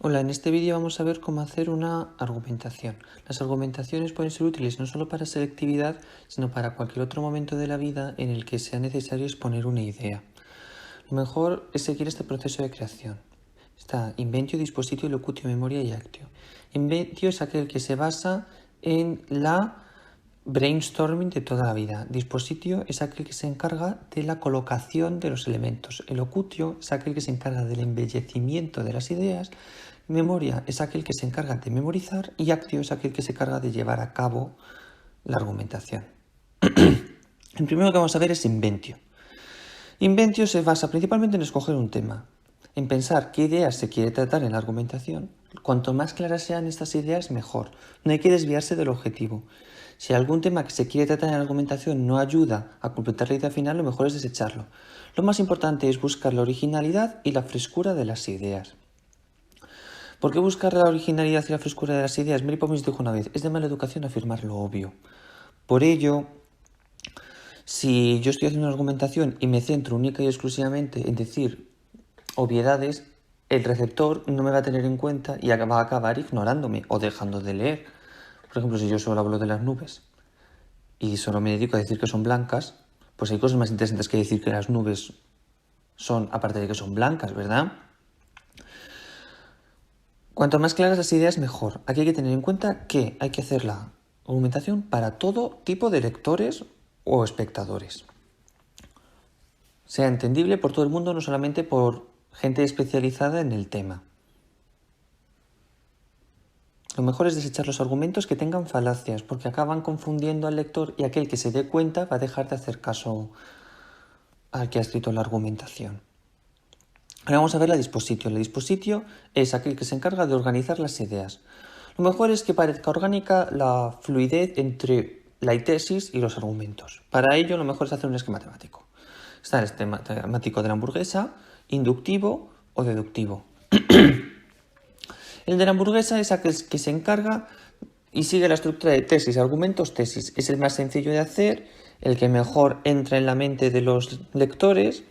Hola, en este vídeo vamos a ver cómo hacer una argumentación. Las argumentaciones pueden ser útiles no solo para selectividad, sino para cualquier otro momento de la vida en el que sea necesario exponer una idea. Lo mejor es seguir este proceso de creación. Está inventio, dispositio, locutio, memoria y actio. Inventio es aquel que se basa en la brainstorming de toda la vida. Dispositio es aquel que se encarga de la colocación de los elementos. El locutio es aquel que se encarga del embellecimiento de las ideas. Memoria es aquel que se encarga de memorizar y actio es aquel que se encarga de llevar a cabo la argumentación. El primero que vamos a ver es inventio. Inventio se basa principalmente en escoger un tema, en pensar qué ideas se quiere tratar en la argumentación. Cuanto más claras sean estas ideas, mejor. No hay que desviarse del objetivo. Si algún tema que se quiere tratar en la argumentación no ayuda a completar la idea final, lo mejor es desecharlo. Lo más importante es buscar la originalidad y la frescura de las ideas. ¿Por qué buscar la originalidad y la frescura de las ideas? Mary Poppins dijo una vez, es de mala educación afirmar lo obvio. Por ello, si yo estoy haciendo una argumentación y me centro única y exclusivamente en decir obviedades, el receptor no me va a tener en cuenta y va a acabar ignorándome o dejando de leer. Por ejemplo, si yo solo hablo de las nubes y solo me dedico a decir que son blancas, pues hay cosas más interesantes que decir que las nubes son, aparte de que son blancas, ¿verdad? Cuanto más claras las ideas, mejor. Aquí hay que tener en cuenta que hay que hacer la argumentación para todo tipo de lectores o espectadores. Sea entendible por todo el mundo, no solamente por gente especializada en el tema. Lo mejor es desechar los argumentos que tengan falacias, porque acaban confundiendo al lector y aquel que se dé cuenta va a dejar de hacer caso al que ha escrito la argumentación. Ahora vamos a ver la dispositio. La dispositio es aquel que se encarga de organizar las ideas. Lo mejor es que parezca orgánica la fluidez entre la tesis y los argumentos. Para ello lo mejor es hacer un esquema temático. Está el esquema temático de la hamburguesa, inductivo o deductivo. El de la hamburguesa es aquel que se encarga y sigue la estructura de tesis, argumentos, tesis. Es el más sencillo de hacer, el que mejor entra en la mente de los lectores.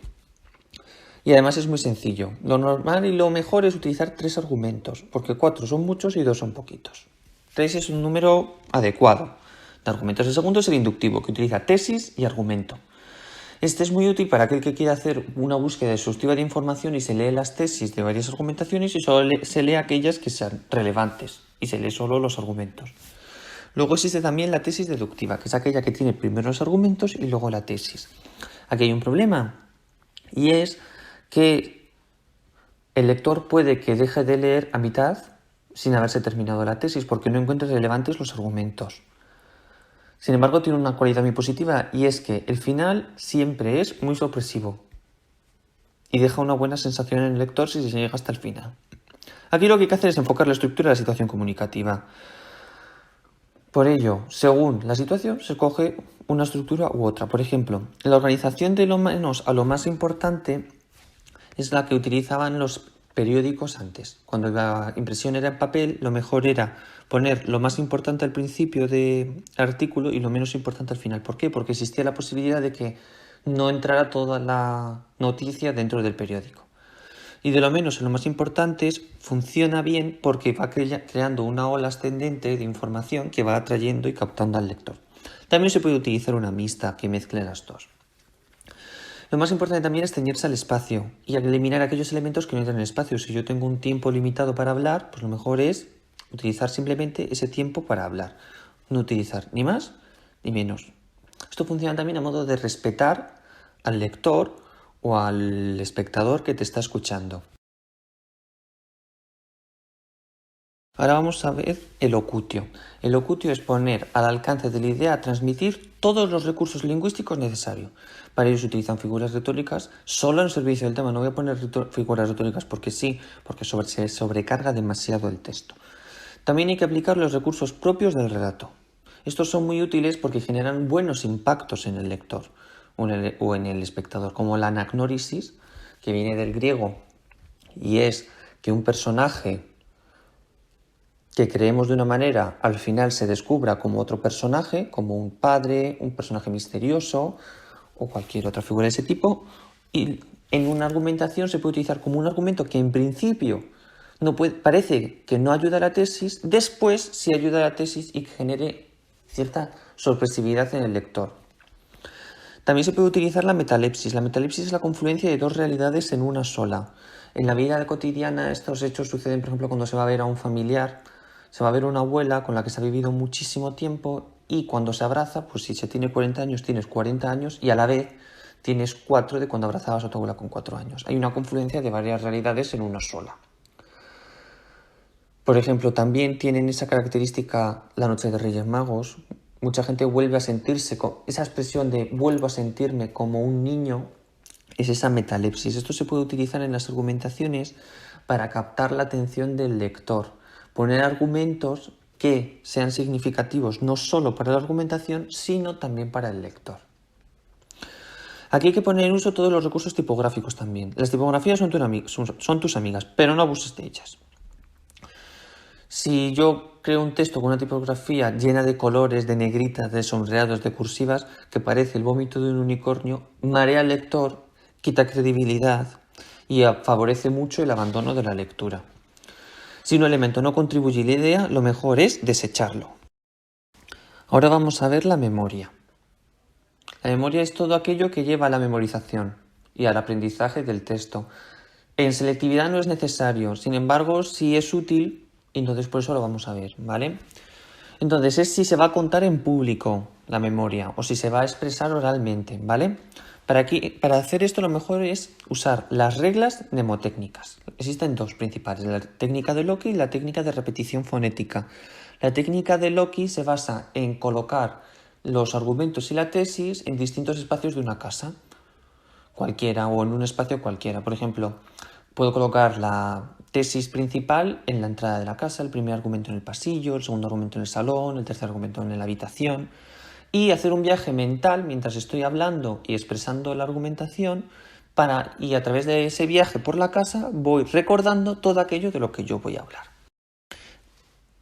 Y además es muy sencillo. Lo normal y lo mejor es utilizar 3 argumentos, porque 4 son muchos y 2 son poquitos. 3 es un número adecuado de argumentos. El segundo es el inductivo, que utiliza tesis y argumento. Este es muy útil para aquel que quiera hacer una búsqueda exhaustiva de información y se lee las tesis de varias argumentaciones y solo se lee aquellas que sean relevantes y se lee solo los argumentos. Luego existe también la tesis deductiva, que es aquella que tiene primero los argumentos y luego la tesis. Aquí hay un problema y es que el lector puede que deje de leer a mitad sin haberse terminado la tesis porque no encuentra relevantes los argumentos. Sin embargo, tiene una cualidad muy positiva y es que el final siempre es muy sorpresivo y deja una buena sensación en el lector si se llega hasta el final. Aquí lo que hay que hacer es enfocar la estructura de la situación comunicativa. Por ello, según la situación, se coge una estructura u otra. Por ejemplo, la organización de lo menos a lo más importante es la que utilizaban los periódicos antes. Cuando la impresión era en papel, lo mejor era poner lo más importante al principio del artículo y lo menos importante al final. ¿Por qué? Porque existía la posibilidad de que no entrara toda la noticia dentro del periódico. Y de lo menos en lo más importante funciona bien porque va creando una ola ascendente de información que va atrayendo y captando al lector. También se puede utilizar una mixta que mezcle las dos. Lo más importante también es ceñirse al espacio y eliminar aquellos elementos que no entran en el espacio. Si yo tengo un tiempo limitado para hablar, pues lo mejor es utilizar simplemente ese tiempo para hablar. No utilizar ni más ni menos. Esto funciona también a modo de respetar al lector o al espectador que te está escuchando. Ahora vamos a ver el locutio. El locutio es poner al alcance de la idea a transmitir todos los recursos lingüísticos necesarios. Para ello se utilizan figuras retóricas solo en servicio del tema. No voy a poner figuras retóricas porque sí, porque se sobrecarga demasiado el texto. También hay que aplicar los recursos propios del relato. Estos son muy útiles porque generan buenos impactos en el lector o en el espectador, como la anagnórisis, que viene del griego y es que un personaje que creemos de una manera, al final se descubra como otro personaje, como un padre, un personaje misterioso o cualquier otra figura de ese tipo. Y en una argumentación se puede utilizar como un argumento que en principio Parece que no ayuda a la tesis, después sí ayuda a la tesis y genere cierta sorpresividad en el lector. También se puede utilizar la metalepsis. La metalepsis es la confluencia de dos realidades en una sola. En la vida cotidiana estos hechos suceden, por ejemplo, cuando se va a ver a un familiar, se va a ver a una abuela con la que se ha vivido muchísimo tiempo y cuando se abraza, pues si se tiene 40 años, tienes 40 años y a la vez tienes 4 de cuando abrazabas a tu abuela con 4 años. Hay una confluencia de varias realidades en una sola. Por ejemplo, también tienen esa característica la noche de Reyes Magos. Mucha gente vuelve a sentirse, esa expresión de vuelvo a sentirme como un niño, es esa metalepsis. Esto se puede utilizar en las argumentaciones para captar la atención del lector. Poner argumentos que sean significativos no solo para la argumentación, sino también para el lector. Aquí hay que poner en uso todos los recursos tipográficos también. Las tipografías son tus amigas, pero no abuses de ellas. Si yo creo un texto con una tipografía llena de colores, de negritas, de sombreados, de cursivas, que parece el vómito de un unicornio, marea al lector, quita credibilidad y favorece mucho el abandono de la lectura. Si un elemento no contribuye a la idea, lo mejor es desecharlo. Ahora vamos a ver la memoria. La memoria es todo aquello que lleva a la memorización y al aprendizaje del texto. En selectividad no es necesario, sin embargo, sí es útil. Entonces por eso lo vamos a ver, ¿vale? Entonces es si se va a contar en público la memoria o si se va a expresar oralmente, ¿vale? Para hacer esto lo mejor es usar las reglas mnemotécnicas. Existen dos principales, la técnica de Loki y la técnica de repetición fonética. La técnica de Loki se basa en colocar los argumentos y la tesis en distintos espacios de una casa, cualquiera o en un espacio cualquiera. Por ejemplo, puedo colocar la tesis principal en la entrada de la casa, el primer argumento en el pasillo, el segundo argumento en el salón, el tercer argumento en la habitación y hacer un viaje mental mientras estoy hablando y expresando la argumentación y a través de ese viaje por la casa voy recordando todo aquello de lo que yo voy a hablar,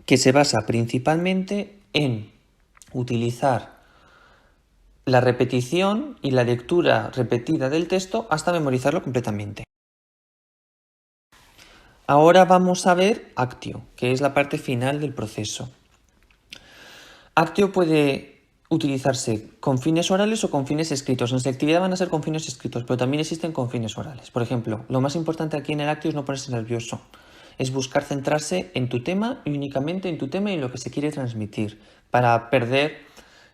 que se basa principalmente en utilizar la repetición y la lectura repetida del texto hasta memorizarlo completamente. Ahora vamos a ver Actio, que es la parte final del proceso. Actio puede utilizarse con fines orales o con fines escritos. En selectividad van a ser con fines escritos, pero también existen con fines orales. Por ejemplo, lo más importante aquí en el Actio es no ponerse nervioso. Es buscar centrarse en tu tema y únicamente en tu tema y en lo que se quiere transmitir, para perder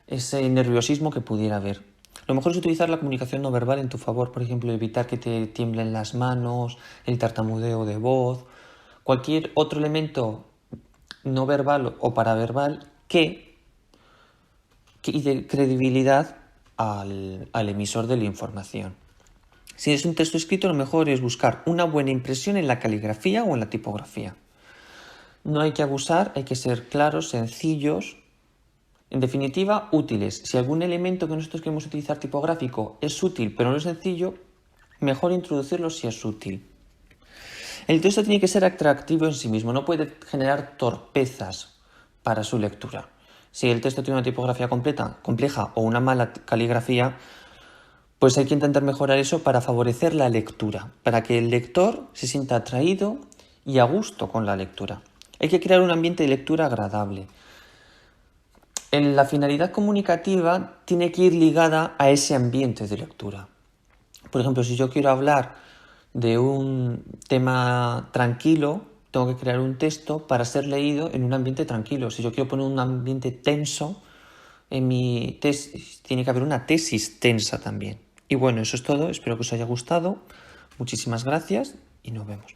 ese nerviosismo que pudiera haber. Lo mejor es utilizar la comunicación no verbal en tu favor, por ejemplo, evitar que te tiemblen las manos, el tartamudeo de voz, cualquier otro elemento no verbal o paraverbal que dé credibilidad al emisor de la información. Si es un texto escrito, lo mejor es buscar una buena impresión en la caligrafía o en la tipografía. No hay que abusar, hay que ser claros, sencillos. En definitiva, útiles. Si algún elemento que nosotros queremos utilizar tipográfico es útil pero no es sencillo, mejor introducirlo si es útil. El texto tiene que ser atractivo en sí mismo, no puede generar torpezas para su lectura. Si el texto tiene una tipografía compleja o una mala caligrafía, pues hay que intentar mejorar eso para favorecer la lectura, para que el lector se sienta atraído y a gusto con la lectura. Hay que crear un ambiente de lectura agradable. La finalidad comunicativa tiene que ir ligada a ese ambiente de lectura. Por ejemplo, si yo quiero hablar de un tema tranquilo, tengo que crear un texto para ser leído en un ambiente tranquilo. Si yo quiero poner un ambiente tenso, en mi tesis tiene que haber una tesis tensa también. Y bueno, eso es todo. Espero que os haya gustado. Muchísimas gracias y nos vemos.